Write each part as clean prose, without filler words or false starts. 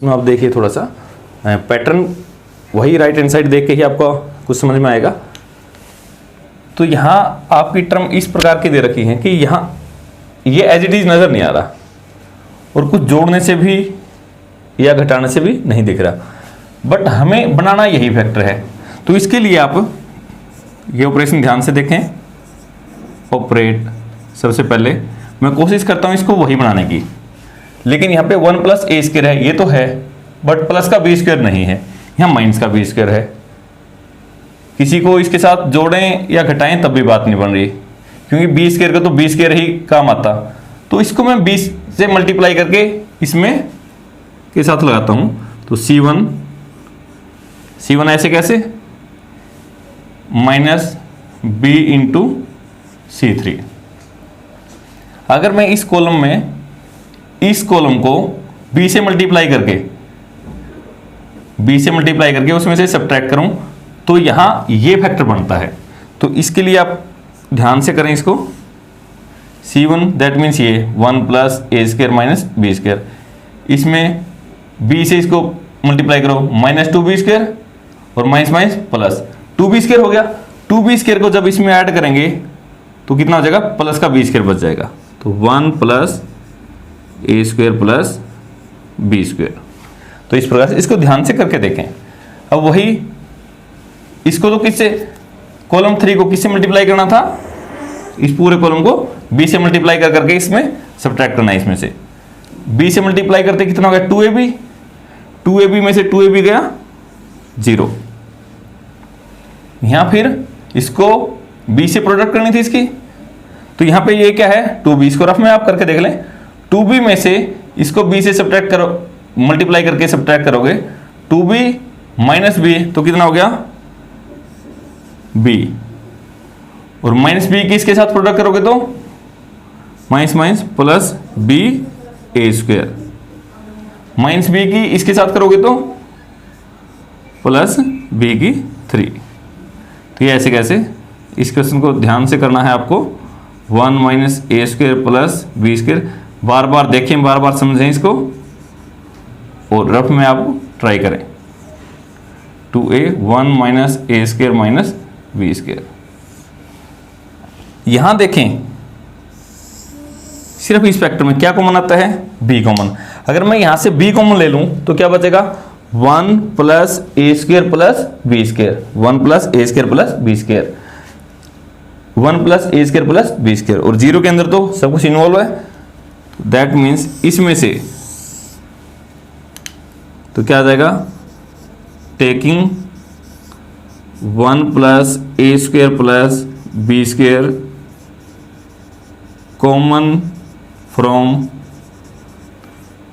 आप देखिए थोड़ा सा पैटर्न वही राइट हैंड साइड देख के ही आपको कुछ समझ में आएगा। तो यहाँ आपकी टर्म इस प्रकार की दे रखी है कि यहाँ ये एज इट इज नजर नहीं आ रहा और कुछ जोड़ने से भी या घटाने से भी नहीं दिख रहा, बट हमें बनाना यही फैक्टर है। तो इसके लिए आप ये ऑपरेशन ध्यान से देखें। ऑपरेट, सबसे पहले मैं कोशिश करता हूँ इसको वही बनाने की, लेकिन यहाँ पे 1 प्लस ए स्क्वायर है, ये तो है, बट प्लस का बी स्क्वायर नहीं है, यहाँ माइनस का बी स्क्वायर है। किसी को इसके साथ जोड़ें या घटाएं तब भी बात नहीं बन रही, क्योंकि बी स्क्वायर का तो बी स्क्वायर ही काम आता। तो इसको मैं 20 से मल्टीप्लाई करके इसमें के साथ लगाता हूँ, तो C1 ऐसे कैसे, माइनस बी इंटू C3। अगर मैं इस कॉलम में इस कॉलम को b से मल्टीप्लाई करके उसमें से सब्ट्रैक्ट करूं तो यहां ये फैक्टर बनता है। तो इसके लिए आप ध्यान से करें इसको। C1 दैट मीन्स ये 1 plus A square minus B square, इसमें b से इसको मल्टीप्लाई करो माइनस 2b स्क्वायर और minus minus plus 2b square हो गया। 2b स्क्वायर को जब इसमें ऐड करेंगे तो कितना हो जाएगा, प्लस का b स्क्वायर बच जाएगा। तो 1 plus A square plus B square. तो इस प्रकार से इसको ध्यान से करके देखें। अब वही इसको तो किससे, कॉलम 3 को किससे मल्टीप्लाई करना था, इस पूरे कॉलम को b से मल्टीप्लाई कर करके इसमें सब्ट्रैक्ट करना है। इसमें से b से मल्टीप्लाई करते कितना हो गया, 2ab में से 2ab गया 0। यहां फिर इसको b से प्रोडक्ट करनी थी इसकी, तो यहां पे ये क्या है 2b, इसको रफ में आप करके देख लें। 2b में से इसको b से सब्ट्रैक्ट करो, मल्टीप्लाई करके सब्ट्रैक्ट करोगे 2b माइनस b, तो कितना हो गया b, और माइनस b की इसके साथ प्रोडक्ट करोगे तो माइनस माइनस प्लस b ए स्क्वायर, माइनस b की इसके साथ करोगे तो प्लस b की 3। तो ये ऐसे कैसे, इस क्वेश्चन को ध्यान से करना है आपको। 1 minus A square plus B square, बार बार देखें, बार बार समझें इसको और रफ में आप ट्राई करें। 2a 1 minus A square minus B square. यहां देखें सिर्फ इस फैक्टर में क्या कॉमन आता है, b कॉमन। अगर मैं यहां से b कॉमन ले लूं तो क्या बचेगा, 1 plus A square plus B square, 1 plus A square plus B square, 1 plus A square plus B square, और 0 के अंदर तो सब कुछ इन्वॉल्व है। दैट मीन्स इसमें से तो क्या आ जाएगा, taking 1 plus A square plus B square common from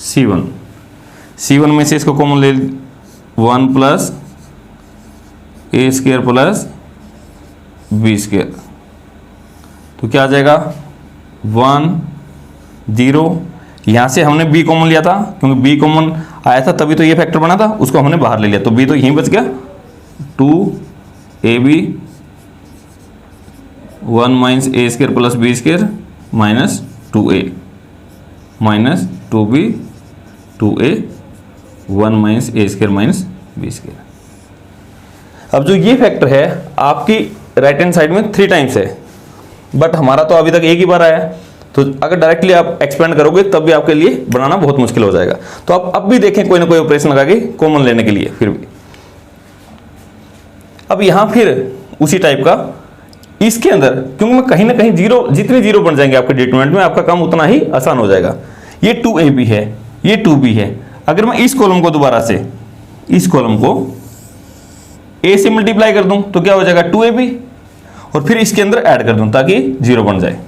C1 में से इसको कॉमन ले 1 plus A square plus B square, तो क्या आ जाएगा 1 0। यहां से हमने b कॉमन लिया था, क्योंकि b कॉमन आया था तभी तो ये फैक्टर बना था, उसको हमने बाहर ले लिया, तो b तो यहीं बच गया। 2ab 1 minus A square plus B square minus 2a minus 2b 2a 1 minus A square minus B square. अब जो ये फैक्टर है आपकी राइट हैंड साइड में 3 टाइम्स है, बट हमारा तो अभी तक एक ही बार आया है, तो अगर डायरेक्टली आप एक्सपेंड करोगे तब भी आपके लिए बनाना बहुत मुश्किल हो जाएगा। तो आप अब भी देखें कोई ना कोई ऑपरेशन लगा के कॉमन लेने के लिए। फिर भी अब यहां फिर उसी टाइप का इसके अंदर, क्योंकि मैं कहीं ना कहीं जीरो, जितने जीरो बन जाएंगे आपके डिटरमिनेंट में आपका काम उतना ही आसान हो जाएगा। ये 2ab है, ये 2b है। अगर मैं इस कॉलम को दोबारा से इस कॉलम को a से मल्टीप्लाई कर दूं तो क्या हो जाएगा 2ab, और फिर इसके अंदर ऐड कर दूं ताकि 0 बन जाए।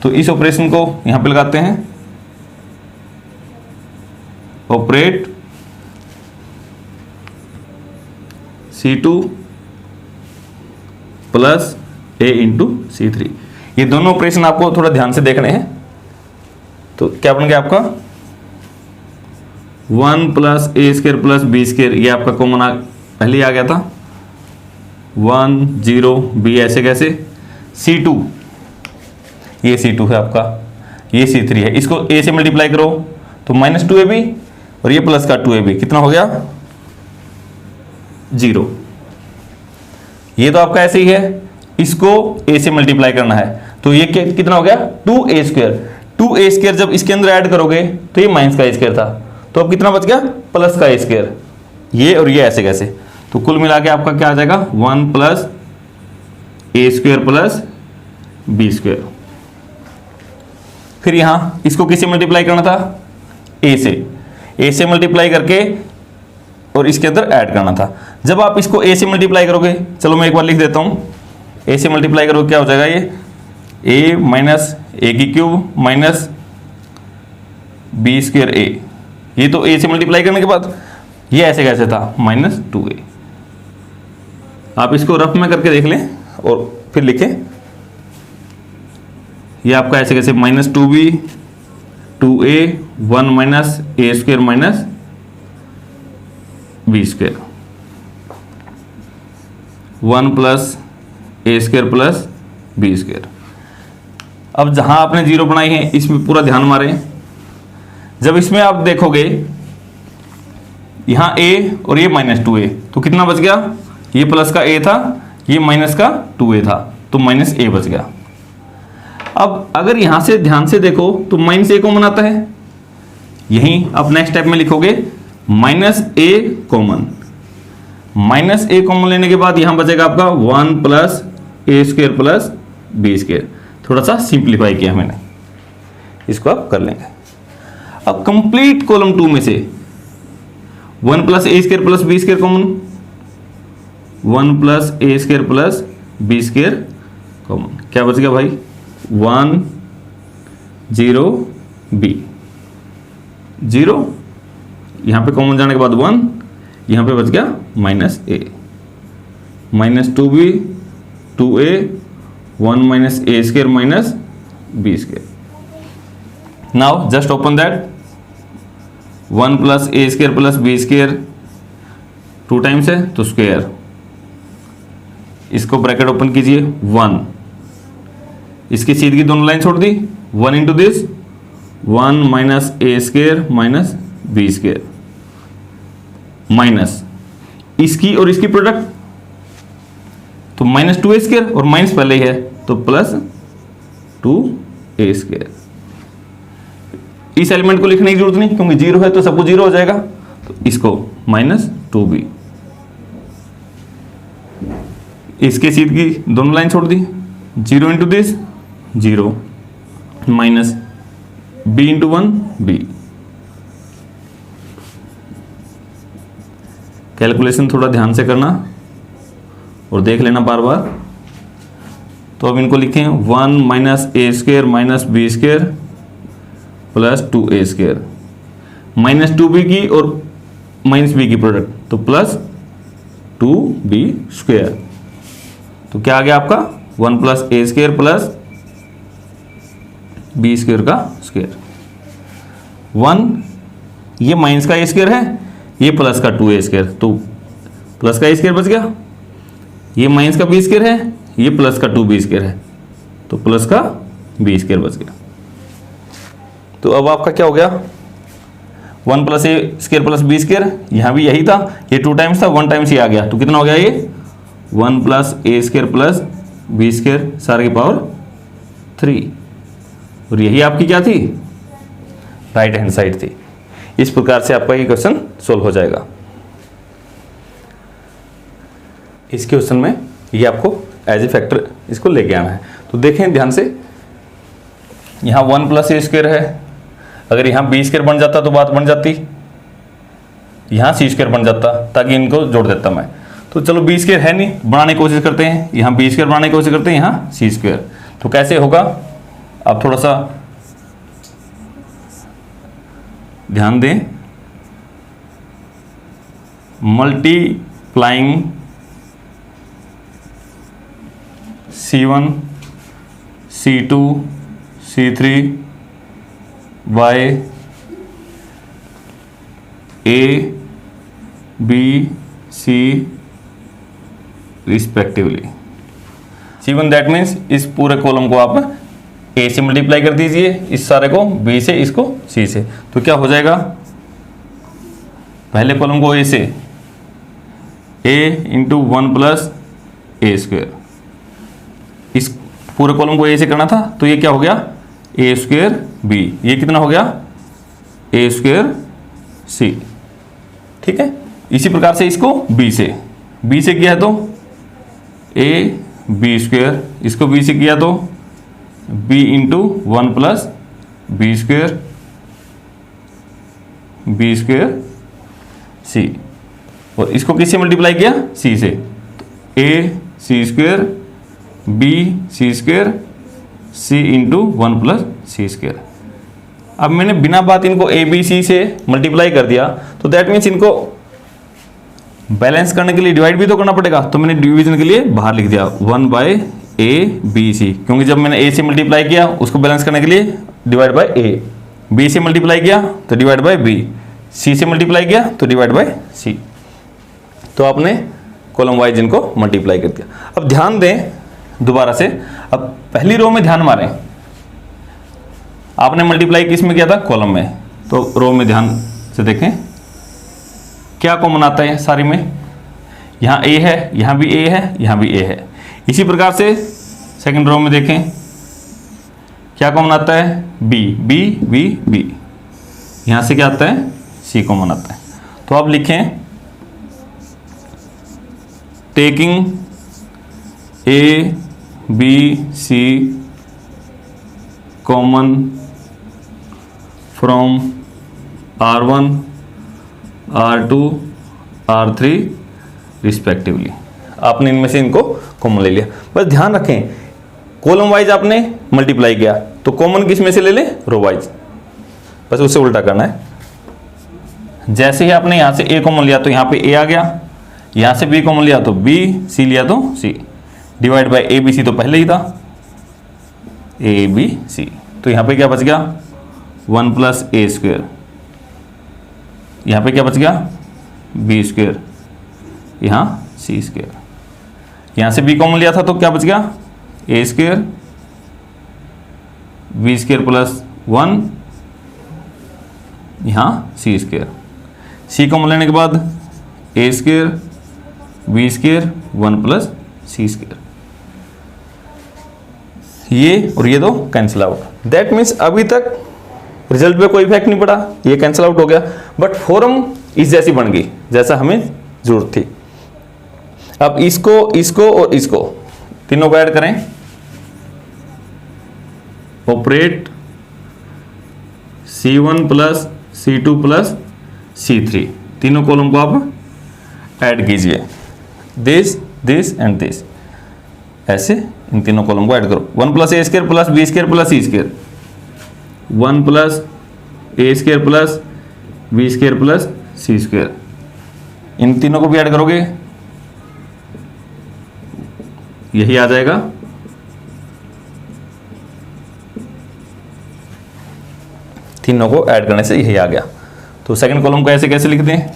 तो इस ऑपरेशन को यहां पे लगाते हैं, operate C2 plus a into C3। ये दोनों ऑपरेशन आपको थोड़ा ध्यान से देखने हैं। तो क्या बन गया आपका 1 plus A square plus B square, ये आपका कॉमन पहले ही आ गया था। 1 0 b ऐसे कैसे, C2 ये C2 है आपका, ये C3 है। इसको a से मल्टीप्लाई करो तो -2ab और ये प्लस का 2ab, कितना हो गया 0। ये तो आपका ऐसे ही है, इसको a से मल्टीप्लाई करना है, तो ये कितना हो गया 2a²। 2a² जब इसके अंदर ऐड करोगे तो ये माइनस का a² था, तो अब कितना बच गया प्लस का a²। ये और ये ऐसे कैसे, तो कुल मिला के आपका क्या आ जाएगा 1 + a² + b²। फिर यहां इसको किससे मल्टीप्लाई करना था, a से मल्टीप्लाई करके और इसके अंदर ऐड करना था। जब आप इसको a से मल्टीप्लाई करोगे, चलो मैं एक बार लिख देता हूं, a से मल्टीप्लाई करोगे क्या हो जाएगा, ये a minus a³ minus b²a। ये तो a से मल्टीप्लाई करने के बाद ये ऐसे कैसे था -2a। आप इसको रफ में करके देख लें और फिर लिखें, ये आपका ऐसे कैसे -2b 2a 1 minus a² minus b², 1 + a² + b²। अब जहां आपने जीरो बनाई है इसमें पूरा ध्यान मारें। जब इसमें आप देखोगे यहां a और ये -2a, तो कितना बच गया, ये प्लस का a था, ये माइनस का 2a था, तो -a बच गया। अब अगर यहां से ध्यान से देखो तो -a कॉमन आता है, यहीं आप नेक्स्ट स्टेप में लिखोगे -a कॉमन। -a कॉमन लेने के बाद यहां बचेगा आपका 1 + a² + b²। थोड़ा सा सिंप्लीफाई किया मैंने, इसको आप कर लेंगे। अब कंप्लीट कॉलम 2 में से 1 + a² + b² common, 1 + a² + b² common, क्या बच गया भाई 1 0 b 0, यहां पे कॉमन जाने के बाद 1, यहां पे बच गया -a, -2b 2a 1 minus a² minus b²। Now just open that, 1 + a² + b² 2 times है तो स्क्वायर, इसको ब्रैकेट ओपन कीजिए 1, इसकी सीधी दोनों लाइन छोड़ दी, 1 into this 1 minus a² minus b² minus इसकी और इसकी प्रोडक्ट, तो -2a² और माइनस पहले ही है तो +2a²। इस एलिमेंट को लिखने की जरूरत नहीं क्योंकि 0 है तो सब कुछ 0 हो जाएगा, तो इसको -2b, इसके सीधी दोनों लाइन छोड़ दी, 0 into this 0 minus b into 1 b। Calculation थोड़ा ध्यान से करना और देख लेना बार बार। तो अब इनको लिखें 1 minus a² minus b² plus 2a², -2b की और -b की प्रोडक्ट, तो +2b²। तो क्या आ गया आपका 1 + a² प्लस b² का स्क्वायर। 1 ये माइनस का a² है, ये प्लस का 2a², तो प्लस का a² बच गया, ये माइनस का b² है, ये प्लस का 2b² है, तो प्लस का b² बच गया। तो अब आपका क्या हो गया 1 + a² + b², यहां भी यही था, ये 2 टाइम्स था, 1 टाइम्स ये आ गया, तो कितना हो गया ये 1 + a² + b² सारे की पावर 3, और यही आपकी क्या थी राइट हैंड साइड थी। इस प्रकार से आपका ये क्वेश्चन सोल्व हो जाएगा। इस क्वेश्चन में ये आपको एज ए फैक्टर इसको लेके आना है। तो देखें ध्यान से, यहाँ 1 + a² है, अगर यहाँ b² बन जाता तो बात बन जाती, यहाँ c² बन जाता, ताकि इनको जोड़ देता मैं। तो चलो b² है नहीं, बनाने की कोशिश करते हैं, यहाँ b² बनाने की कोशिश करते हैं, यहाँ c²। तो कैसे होगा आप थोड़ा सा ध्यान दें, multiplying c1 c2 c3 by a b c respectively. c1 that means इस पूरे कॉलम को आप a से मल्टीप्लाई कर दीजिए, इस सारे को b से, इसको c से, तो क्या हो जाएगा पहले कॉलम को ए से a into 1 plus A square, इस पूरे कॉलम को a से करना था तो ये क्या हो गया a स्क्वायर b, ये कितना हो गया a स्क्वायर c। ठीक है, इसी प्रकार से इसको b से किया तो a b स्क्वायर, इसको b से किया तो b into 1 plus b square c, और इसको किससे मल्टीप्लाई किया c से, तो a c square b c square c into 1 plus c square. अब मैंने बिना बात इनको a b c से मल्टीप्लाई कर दिया, तो दैट मीन्स इनको बैलेंस करने के लिए डिवाइड भी तो करना पड़ेगा, तो मैंने डिवीजन के लिए बाहर लिख दिया 1 बाय a b c, क्योंकि जब मैंने a से मल्टीप्लाई किया उसको बैलेंस करने के लिए डिवाइड बाय a, b से मल्टीप्लाई किया तो डिवाइड बाय b, c से मल्टीप्लाई किया तो डिवाइड बाय c। तो आपने कॉलम वाइज इनको मल्टीप्लाई कर दिया। अब ध्यान दें दोबारा से, अब पहली रो में ध्यान मारें, आपने मल्टीप्लाई किस में किया था कॉलम में, तो रो में ध्यान से देखें क्या कॉमन आता है सारी में, यहाँ a है, यहाँ भी a है, यहाँ भी a है। इसी प्रकार से सेकंड रो में देखें क्या कॉमन आता है b, b b b, यहाँ से क्या आता है c कॉमन आता है। तो आप लिखें taking a b c common from r1 r2 r3 respectively, आपने इनमें से इनको कॉमन ले लिया। बस ध्यान रखें कॉलम वाइज आपने मल्टीप्लाई किया तो कॉमन किस में से ले ले रो वाइज, बस उससे उल्टा करना है। जैसे ही आपने यहां से a कॉमन लिया तो यहां पे a आ गया, यहां से b कॉमन लिया तो b, c लिया तो c, divide by a b c तो पहले ही था a b c, तो यहां पे क्या बच गया 1 प्लस a स्क्वायर, यहां पे क्या बच गया b स्क्वायर, यहां c स्क्वायर, यहां से b कॉमन लिया था तो क्या बच गया a square b square plus 1, यहां c स्क्वायर, c कॉमन लेने के बाद a square b square 1 plus c square, ये और ये दो कैंसिल आउट। दैट मीन्स अभी तक रिजल्ट पे कोई इफेक्ट नहीं पड़ा, ये कैंसिल आउट हो गया, बट फॉर्म इस जैसी बन गई जैसा हमें जरूरत थी। अब इसको और इसको तीनों को ऐड करें, operate C1 plus C2 plus C3, तीनों कॉलम को आप ऐड कीजिए, दिस दिस एंड दिस, ऐसे इन तीनों कॉलम को ऐड करो। 1 plus A square plus B square plus C square, 1 plus A square plus B square plus C square, इन तीनों को भी ऐड करोगे यही आ जाएगा। तीनों को ऐड करने से यही आ गया। तो सेकंड कॉलम को ऐसे कैसे लिख दें,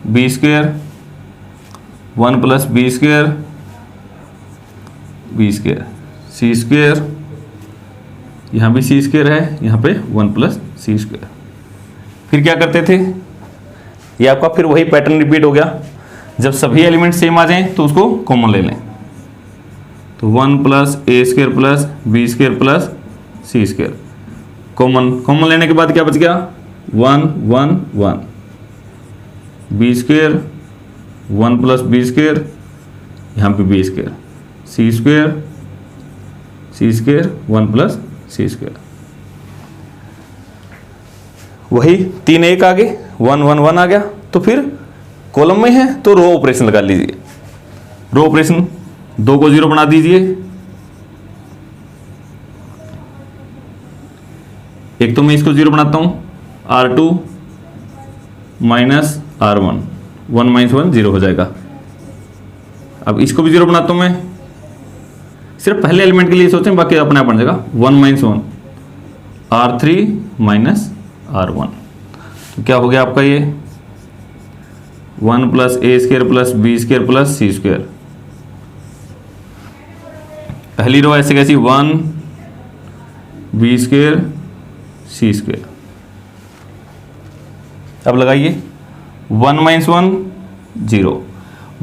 B square 1 plus B square C square, यहाँ भी सी स्क्वायर है, यहाँ पे 1 प्लस सी स्क्वायर। फिर क्या करते थे, ये आपका फिर वही पैटर्न रिपीट हो गया, जब सभी एलिमेंट सेम आ जाएं तो उसको कॉमन ले लें, तो 1 plus A square plus B square plus C square, common लेने के बाद क्या बच गया 1 1 1, B square 1 plus B square, यहाँ पे B square, C square 1 plus C square, वही 3 1 आ गए, 1 1 1 आ गया। तो फिर कॉलम में है तो रो ऑपरेशन लगा लीजिए, रो ऑपरेशन 2 को 0 बना दीजिए, एक तो मैं इसको 0 बनाता हूं, R2 माइनस R1, 1 माइनस 1 0 हो जाएगा। अब इसको भी 0 बनाता हूं मैं, सिर्फ पहले एलिमेंट के लिए सोचें, बाकी अपने आप बन जाएगा 1 माइनस 1 R3 माइनस R1, तो क्या हो गया आपका ये 1 plus A square plus B square plus C square. पहली रो ऐसे कैसी 1 बी स्क्वायर सी स्क्वायर। अब लगाइए 1 माइनस 1 0,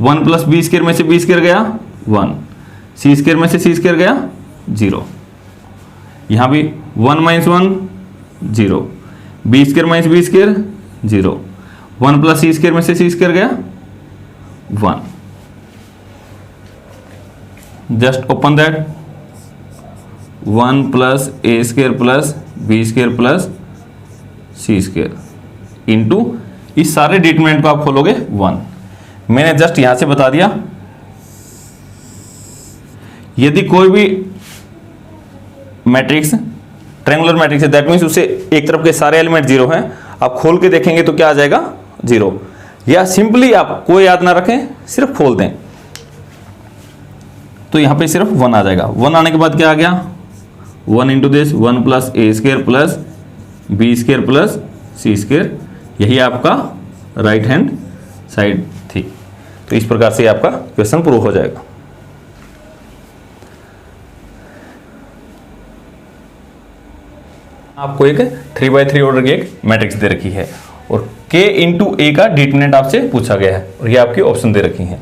1 प्लस बी स्क्वायर में से बी स्क्वायर गया 1, सी स्क्वायर में से सी स्क्वायर गया 0, यहाँ भी 1 minus 1 0, B square minus B square 0, 1 plus C square में से सी स्क्वायर गया 1. Just open that, 1 plus A square plus B square plus C square into इस सारे डिटरमिनेंट को आप खोलोगे 1. मैंने जस्ट यहां से बता दिया, यदि कोई भी मैट्रिक्स ट्रायंगुलर मैट्रिक्स है, दैट मीन्स उसे एक तरफ के सारे एलिमेंट 0 हैं, आप खोल के देखेंगे तो क्या आ जाएगा 0, या सिंपली आप कोई याद ना रखें, सिर्फ खोल दें तो यहां पे सिर्फ 1 आ जाएगा. 1 आने के बाद क्या आ गया 1 into this 1 plus A square plus B square plus C square, यही आपका राइट हैंड साइड थी. तो इस प्रकार से आपका क्वेश्चन प्रूव हो जाएगा. आपको एक 3x3 ऑर्डर की एक मैट्रिक्स दे रखी है और k इंटू ए का डिटरमिनेंट आपसे पूछा गया है और ये आपकी ऑप्शन दे रखी है.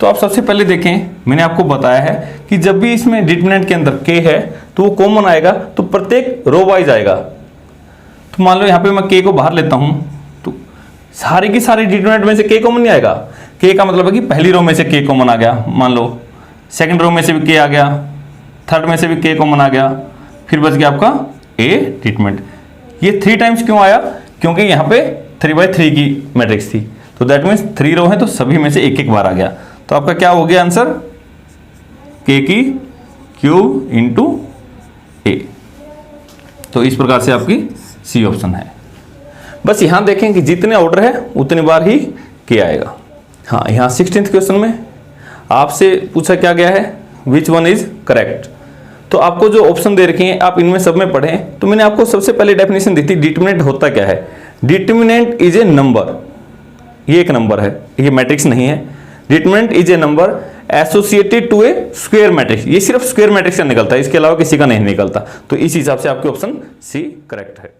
तो आप सबसे पहले देखें, मैंने आपको बताया है कि जब भी इसमें डिटरमिनेंट के अंदर k है तो वो कॉमन आएगा, तो प्रत्येक रो वाइज आएगा. तो मान लो यहाँ पे मैं k को बाहर लेता हूँ तो सारे की सारी डिटरमिनेंट में से k कॉमन नहीं आएगा. k का मतलब है कि पहली रो में से k कॉमन आ गया, मान लो सेकंड रो में से भी k आ गया, थर्ड में से भी k कॉमन आ गया, फिर बच गया आपका a डिटरमिनेंट. ये 3 टाइम्स क्यों आया, क्योंकि यहाँ पे 3x3 की मैट्रिक्स थी, तो दैट मीन्स 3 रो है तो सभी में से एक एक बार आ गया. तो आपका क्या हो गया आंसर, k की क्यूब इंटू ए. तो इस प्रकार से आपकी सी ऑप्शन है. बस यहां देखें कि जितने ऑर्डर है उतनी बार ही k आएगा. हाँ, यहाँ 16th क्वेश्चन में आपसे पूछा क्या गया है, विच वन इज करेक्ट. तो आपको जो ऑप्शन दे रखे हैं आप इनमें सब में पढ़ें. तो मैंने आपको सबसे पहले डेफिनेशन दी थी, डिटरमिनेंट होता क्या है. डिटरमिनेंट इज ए नंबर, ये एक नंबर है, ये मैट्रिक्स नहीं है. Determinant is a number associated to a square matrix. ये सिर्फ स्क्वायर मैट्रिक्स से निकलता है, इसके अलावा किसी का नहीं निकलता. तो इस हिसाब से आपके ऑप्शन सी करेक्ट है.